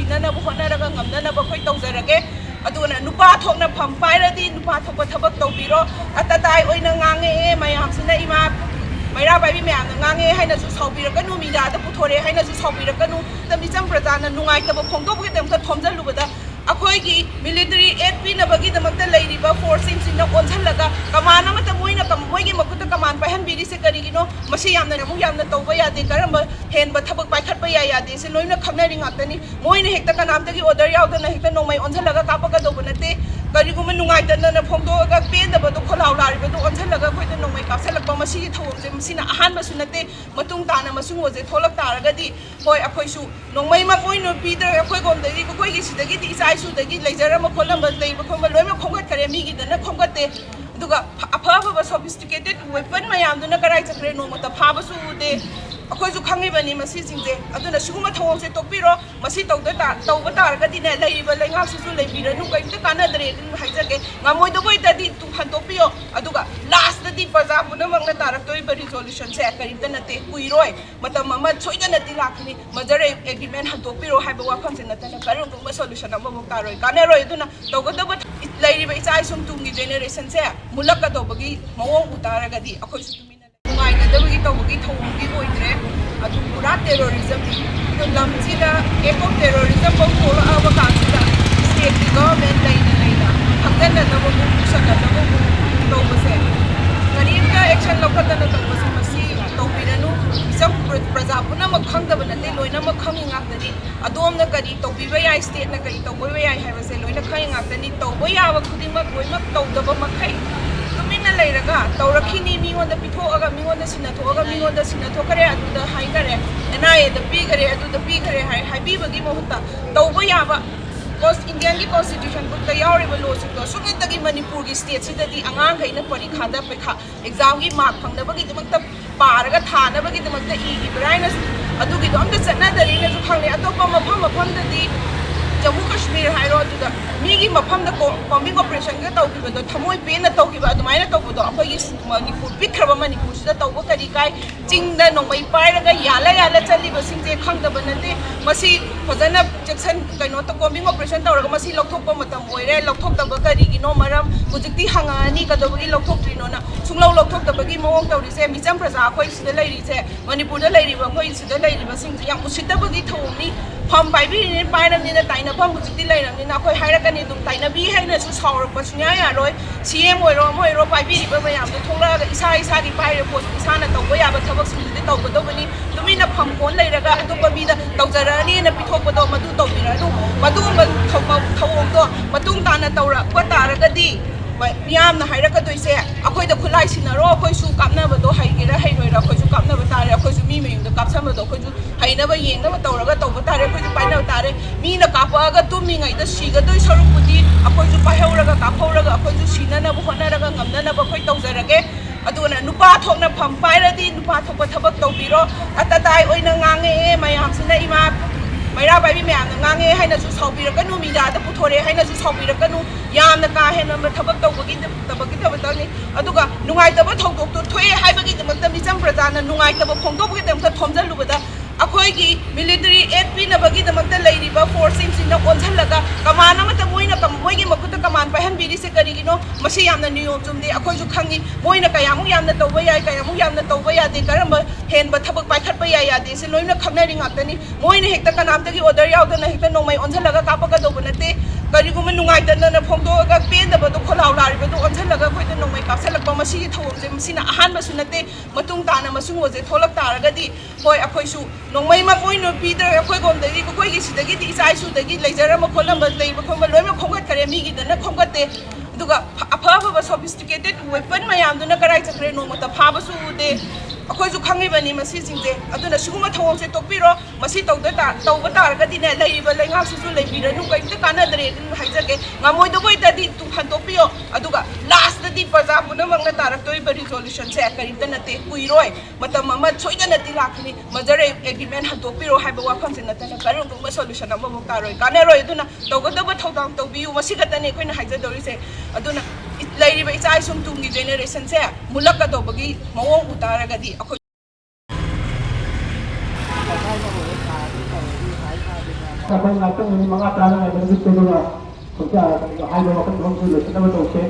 ꯁꯤꯅꯅꯕ ꯍꯣꯠꯅꯔꯒ ꯉꯝꯅꯅꯕ ꯑꯩꯈꯣꯏ ꯇꯧꯖꯔꯒꯦ ꯑꯗꯨꯅ ꯅꯨꯄꯥ ꯊꯣꯛꯅ ꯐꯝ ꯄꯥꯏꯔꯗꯤ ꯅꯨꯄꯥ ꯊꯣꯛꯄ ꯊꯕꯛ ꯇꯧꯕꯤꯔꯣ ꯑꯇꯇꯥꯏ ꯑꯣꯏꯅ ꯉꯥꯡꯉꯛꯑꯦ ꯃꯌꯥꯝꯁꯤꯅ ꯏꯃꯥ ꯃꯩꯔꯥ ꯄꯥꯏꯕꯤ ꯃꯌꯥꯝꯅ ꯉꯥꯡꯉꯦ ꯍꯥꯏꯅꯁꯨ ꯁꯥꯎꯕꯤꯔꯛꯀꯅꯨ ꯃꯤꯗꯤꯌꯥꯗ ꯄꯨꯊꯣꯔꯛꯑꯦ ꯍꯥꯏꯅꯁꯨ ꯁꯥꯎꯕꯤꯔꯛꯀꯅꯨ ꯃꯤꯆꯝ ꯄ꯭ꯔꯖꯥꯅ ꯅꯨꯡꯉꯥꯏꯇꯕ ꯐꯣꯡꯗꯣꯛꯄꯒꯤꯗꯃꯛꯇ ꯊꯣꯝꯖꯤꯜꯂꯨꯕꯗ ꯑꯩꯈꯣꯏꯒꯤ ꯃꯤꯂꯤꯇꯔꯤ ꯑꯦꯗ ꯄꯤꯅꯕꯒꯤꯗꯃꯛꯇ ꯂꯩꯔꯤꯕ ꯐꯣꯔꯁꯁꯤꯡꯁꯤꯅ ꯑꯣꯟꯁꯤꯜꯂꯒ ꯀꯃꯥꯟ ꯑꯃꯠꯇ ꯃꯣꯏꯒꯤ ꯃꯈꯨꯠꯇ ꯀꯃꯥꯟ ꯄꯥꯏꯍꯟꯕꯤꯔꯤꯁꯦ ꯀꯔꯤꯒꯤꯅꯣ ꯃꯁꯤ ꯌꯥꯝꯅ ꯇꯧꯕ ꯌꯥꯗꯦ ꯀꯔꯝꯕ ꯍꯦꯟꯕ ꯊꯕꯛ ꯄꯥꯏꯈꯠꯄ ꯌꯥꯗꯦ ꯁꯤ ꯂꯣꯏꯅ ꯈꯪꯅꯔꯤ ꯉꯥꯛꯇꯅꯤ ꯃꯣꯏꯅ ꯍꯦꯛꯇ ꯀꯅꯥꯝꯇꯒꯤ ꯑꯣꯔꯗꯔ ꯌꯥꯎꯗꯅ ꯍꯦꯛꯇ ꯅꯣꯡꯃꯩ ꯑꯣꯟꯁꯤꯜꯂꯒ ꯀꯥꯞꯄꯛꯀꯗꯧꯕ ꯅꯠꯇꯦ ꯀꯔꯤꯒꯨꯝꯕ ꯅꯨꯡꯉꯥꯏꯇꯅ ꯐꯣꯡꯗꯣꯛꯑꯒ ꯄꯦꯟꯗꯕꯗꯣ ꯈꯣꯜꯂꯥꯎ ꯂꯥꯔꯤꯕꯗꯣ ꯑꯣꯟꯁꯤꯜꯂꯒ ꯑꯩꯈꯣꯏꯗ ꯅꯣꯡꯃꯩ ꯀꯥꯞꯁꯤꯜꯂꯛꯄ ꯃꯁꯤꯒꯤ ꯊꯧꯑꯣꯡꯁꯦ ꯃꯁꯤꯅ ꯑꯍꯥꯟꯕꯁꯨ ꯅꯠꯇꯦ ꯃꯇꯨꯡ ꯇꯥꯅ ꯃꯁꯤꯒꯨꯝꯕꯁꯦ ꯊꯣꯛꯂꯛ ꯇꯥꯔꯒꯗꯤ ꯍꯣꯏ ꯑꯩꯈꯣꯏꯁꯨ ꯅꯣꯡꯃꯩꯃꯛ ꯑꯣꯏꯅ ꯄꯤꯗ꯭ꯔꯒ ꯑꯩꯈꯣꯏꯒꯣꯝꯗꯒꯤ ꯑꯩꯈꯣꯏꯒꯤ ꯁꯤꯗꯒꯤꯗꯤ ꯏꯆꯥ ꯏꯁꯨꯗꯒꯤ ꯂꯩꯖꯔꯝꯕ ꯈꯣꯠꯂꯝꯕ ꯂꯩꯕ ꯈꯣꯠꯄ ꯂꯣꯏꯅꯃꯛ ꯈꯣꯝꯒꯠꯈ꯭ꯔꯦ ꯃꯤꯒꯤꯗꯅ ꯈꯣꯝꯒꯠꯇꯦ ꯑꯗꯨꯒ ꯑꯐꯕ ꯁꯣꯐꯤꯁꯇꯤꯀꯦꯇꯦꯠ ꯋꯦꯄꯟ ꯃꯌꯥꯝꯗꯨꯅ ꯀꯔꯥꯏ ꯆꯠꯈ꯭ꯔꯦ ꯅꯣꯡꯃꯇ ꯐꯥꯕꯁꯨ ꯎꯗꯦ ꯑꯩꯈꯣꯏꯁꯨ ꯈꯪꯉꯤꯕꯅꯤ ꯃꯁꯤꯁꯤꯡꯁꯦ ꯑꯗꯨꯅ ꯁꯤꯒꯨꯝꯕ ꯊꯧꯑꯣꯡꯁꯦ ꯇꯣꯛꯄꯤꯔꯣ ꯃꯁꯤ ꯇꯧꯕ ꯇꯥꯔꯒꯗꯤꯅꯦ ꯂꯩꯔꯤꯕ ꯂꯩꯉꯥꯛꯁꯤꯁꯨ ꯂꯩꯕꯤꯔꯅꯨ ꯀꯔꯤꯝꯇ ꯀꯥꯟꯅꯗ꯭ꯔꯦ ꯑꯗꯨꯝ ꯍꯥꯏꯖꯒꯦ ꯉꯝꯃꯣꯏꯗꯕ ꯑꯣꯏꯇꯥꯔꯗꯤ ꯍꯟꯗꯣꯛꯄꯤꯌꯣ ꯑꯗꯨꯒ ꯂꯥꯁꯇꯗꯤ ꯄ꯭ꯔꯖꯥ ꯄꯨꯝꯅꯃꯛꯅ ꯇꯥꯔꯛꯇꯣꯔꯤꯕ ꯔꯤꯖꯣꯂꯨꯁꯟꯁꯦ ꯀꯔꯤꯝꯇ ꯅꯠꯇꯦ ꯀꯨꯏꯔꯣꯏ ꯃꯇꯝ ꯑꯃ ꯁꯣꯏꯗꯅꯗꯤ ꯂꯥꯛꯀꯅꯤ ꯃꯖꯔ ꯑꯦꯒ꯭ꯔꯤꯃꯦꯟ ꯍꯟꯗꯣꯛꯄꯤꯔꯣ ꯍꯥꯏꯕ ꯋꯥꯐꯝꯁꯦ ꯅꯠꯇꯅ ꯀꯔꯤꯒꯨꯝꯕ ꯁꯣꯂꯨꯁꯟ ꯑꯃꯐꯥꯎ ꯇꯥꯔꯣꯏ ꯀꯥꯟꯅꯔꯣꯏ ꯑꯗꯨꯅ ꯇꯧꯒꯗꯕ ꯂꯩꯔꯤꯕ ꯏꯆꯥ ꯏꯁꯨ ꯇꯨꯡꯒꯤ ꯖꯦꯅꯦꯔꯦꯁꯟꯁꯦ ꯃꯨꯜꯂꯛꯀꯗꯧꯕꯒꯤ ꯃꯑꯣꯡ ꯎꯇꯥꯔꯒꯗꯤ ꯑꯩꯈꯣꯏꯁꯨ ꯇꯨꯃꯤꯟꯅ ꯅꯨꯡꯉꯥꯏꯅꯗꯕꯒꯤ ꯇꯧꯕꯒꯤ ꯊꯧꯑꯣꯡꯗꯤ ꯑꯣꯏꯗ꯭ꯔꯦ ꯑꯗꯨ ꯄꯨꯔꯥ ꯇꯦꯔꯣꯔꯤꯖꯝꯅꯤ ꯑꯗꯨ ꯂꯝꯁꯤꯗ ꯑꯦꯛ ꯑꯣꯐ ꯇꯦꯔꯣꯔꯤꯖꯝ ꯐꯥꯎ ꯊꯣꯛꯂꯛꯑꯕ ꯀꯥꯟꯁꯤꯗ ꯁ꯭ꯇꯦꯠꯀꯤ ꯒꯚꯔꯟꯃꯦꯟ ꯂꯩꯅ ꯈꯪꯖꯟꯅꯗꯕꯕꯨ ꯎꯁꯟꯅꯗꯕꯕꯨ ꯇꯧꯕꯁꯦ ꯀꯔꯤꯝꯇ ꯑꯦꯛꯁꯟ ꯂꯧꯈꯠꯇꯅ ꯇꯧꯕꯁꯦ ꯃꯁꯤ ꯇꯧꯕꯤꯔꯅꯨ ꯃꯤꯆꯝ ꯄ꯭ꯔꯖꯥ ꯄꯨꯝꯅꯃꯛ ꯈꯪꯗꯕ ꯅꯠꯇꯦ ꯂꯣꯏꯅꯃꯛ ꯈꯪꯉꯤ ꯉꯥꯛꯇꯅꯤ ꯑꯗꯣꯝꯅ ꯀꯔꯤ ꯇꯧꯕꯤꯕ ꯌꯥꯏ ꯁ꯭ꯇꯦꯠꯅ ꯀꯔꯤ ꯇꯧꯕꯤꯕ ꯌꯥꯏ ꯍꯥꯏꯕꯁꯦ ꯂꯣꯏꯅ ꯈꯪꯉꯤ ꯉꯥꯛꯇꯅꯤ ꯇꯧꯕ ꯌꯥꯕ ꯈꯨꯗꯤꯡꯃꯛ ꯂꯣꯏꯅꯃꯛ ꯇꯧꯗꯕ ꯃꯈꯩ ꯇꯨꯃꯤꯟꯅ ꯂꯩꯔꯒ ꯇꯧꯔꯛꯈꯤꯅꯤ ꯃꯤꯉꯣꯟꯗ ꯄꯤꯊꯣꯛꯑꯒ ꯃꯤꯉꯣꯟꯗ ꯁꯤꯟꯅꯊꯣꯛꯑꯒ ꯃꯤꯉꯣꯟꯗ ꯁꯤꯟꯅꯊꯣꯛꯈ꯭ꯔꯦ ꯑꯗꯨꯗ ꯍꯥꯏꯈꯔꯦ NIAꯗ ꯄꯤꯈꯔꯦ ꯑꯗꯨꯗ ꯄꯤꯈꯔꯦ ꯍꯥꯏꯕꯤꯕꯒꯤ ꯃꯍꯨꯠꯇ ꯇꯧꯕ ꯌꯥꯕ ꯏꯟꯗꯤꯌꯟꯒꯤ ꯀꯣꯟꯁꯇꯤꯇ꯭ꯌꯨꯁꯟꯕꯨꯛꯇ ꯌꯥꯎꯔꯤꯕ ꯂꯣꯁꯤꯡꯗꯣ ꯁꯨꯞꯅꯇꯒꯤ ꯃꯅꯤꯄꯨꯔꯒꯤ ꯁ꯭ꯇꯦꯠꯁꯤꯗꯗꯤ ꯑꯉꯥꯡꯈꯩꯅ ꯄꯔꯤꯈꯥꯗ ꯑꯦꯛꯖꯥꯝꯒꯤ ꯃꯥꯔꯛ ꯐꯪꯅꯕꯒꯤꯗꯃꯛꯇ ꯄꯥꯔꯒ ꯊꯥꯅꯕꯒꯤꯗꯃꯛꯇ ꯏꯈꯤꯕ꯭ꯔꯥ ꯍꯥꯏꯅꯁꯨ ꯑꯗꯨꯒꯤꯗꯣ ꯑꯝꯇ ꯆꯠꯅꯗꯔꯤꯅꯁꯨ ꯈꯪꯉꯦ ꯑꯇꯣꯞꯄ ꯃꯐꯝꯗꯗꯤ जम्मू कश्मीर हाइरो अदुदा मीगी मफम द कॉम्बिंग ऑपरेशन का तौखिबदो थमोय पेन तौखिबा अदुमायना तौबदो अखोगी मणिपुर पिखरबा मणिपुर सिदा तौबो करी काय चिंगदा नोंमै पाइरगा याला चलिबा सिंजे खंगदबा नते मसी फजना जेक्सन कइनो त कॉम्बिंग ऑपरेशन तौरगा मसी लौथोकपा मतम ओइरे लौथोकतबा करिगिनो मरम हुजिक्ति हांगानी कदबगी लौथोक्ट्रिनोना सुंगलौ लौथोकतबगी मवोंग तौरिसे मिचम प्रजा अखोय सिदा लैरिसे मणिपुर दा लैरिबा अखोय सिदा लैरिबा सिंजे याम उसितबगी थौनी फम पाइबी पाइरमनिना ताइनफम हुजिक्ति लैरमनिना अखोय हाइरकनी दुम ताइनबी हाइनसु सावरकपा सुन्या यारोय CM ओइरो मोइरो पाइबीरिबा मयामदो थोंलागा इसागी पाइरे पोत इसाना तौबा याबा थबक सिंजे तौबदोबनी तुमिना फम कोन लैरगा अतोपा बीदा तौजरानीना पिथोकपदो मदु तौबिरानु मदुगुम्बा थौओंदो मतुंग ताना तौरकपा तारगदी मियामना हाइरकदोइसे अखोयदा खुलाइ सिनारो अखोयसु कापनाबदो हाइगेरा हाइरोइरा अखोयसु कापनाबा तारे अखोयसु मी मयुंदा कापसमदो अखोयसु हाइनबा येंगनबा तौरगा तौबा तारे अखोयसु पाइनबा तारे मीना कापआगा तुमिङैदा सिगदोइ सरुकपुदि अखोयसु पाइहौरगा कापहौरगा अखोयसु सिननबा होनरगा ngamnanaba अखोय तौजरगे अदुना नुपा थोकना फम पाइरदि नुपा थोकपा थबक तौबिरो अतताय ओइना ngange मयामसिना इमा MEIRA PAIBI मैम नांगे हाइनसु साउबिरकनु मीडियादा पुथोरे हाइनसु साउबिरकनु यामना का हेन थबक तौबगी तबनी अदुगा नुंगाइतबा थौदोक्तो थोए हाइबगी दमक्ता मिचम प्रजाना नुंगाइतबा फोंदोक्बगी दमक्ता थोमजलुबदा अखोयगी मिलिटरी एड पीनबगी दमक्ता लैरिबा फोर्सिंगसिना ओनझलगा कमान अमता मोइगी मखुता कमान पाइहनबिरिसे करिगिनो मसी यामना नियम चुमदे अखोयसु खंगी मोइना कयामु यामना तौबा याय कयामु यामना तौबा यादे करम हेनबा थबक पाइखटबा याय यादे से लोइना खंगनारि ngaktani मोइना हेक्ता कनामतगी ऑर्डर यावदना हेक्ता नोंमै ओनझलगा कापकदोबो नते करिगुमा नुंगाइतना फोंदोगा पेंदबदो खोलाउ लारिबदो ओनझलगा अखोयदा नोंमै कापसलकपा मसीगी थौओंसे मसीना अहानबसु नते मतुंग ताना मसुंगोजे थोलक तारगदी होय अखोयसु नोंमैमा ओइनो पीदर अखोयगोमदगी अखोयगी सिदगी इचा इसुदगी लैजरम खोलम लैबा खोम लोइमा खोंगतखरे मीगीदना खोंगते अदुगा अफबा सोफिस्टिकेटेड वेपन मयामदुना कराइ चखरे नोंमता फाबसु उदे अखोयसु खंगिबनी मसीसिंजे अदुना सिगुमा थौओंसे तोकपिरो मसी तौबा तारगदिने लैरिबा लैङाकसिसु लैबिरनु करिमता कानदरे हाइजगे ngamoidabo itadi tu hantokpiyo aduga lastadi प्रजा पुनमक्ना तारक्तोइबा रिजोल्यूशनसे करिमता नते कुइरोय matam ama soidanati lakni majare agreement hantokpiro haiba wafamse natana karunguma solution ama taroi kanaroi aduna tawgadaba thodang tawbiu masigatane koina haijadaurise aduna lairiba icha isum tumgi generation se mulakadobagi mawong utaragadi Sabay natin yung mga tanong ay nagigit ko na kung siya ay wakat mong sulo sa naman ito siya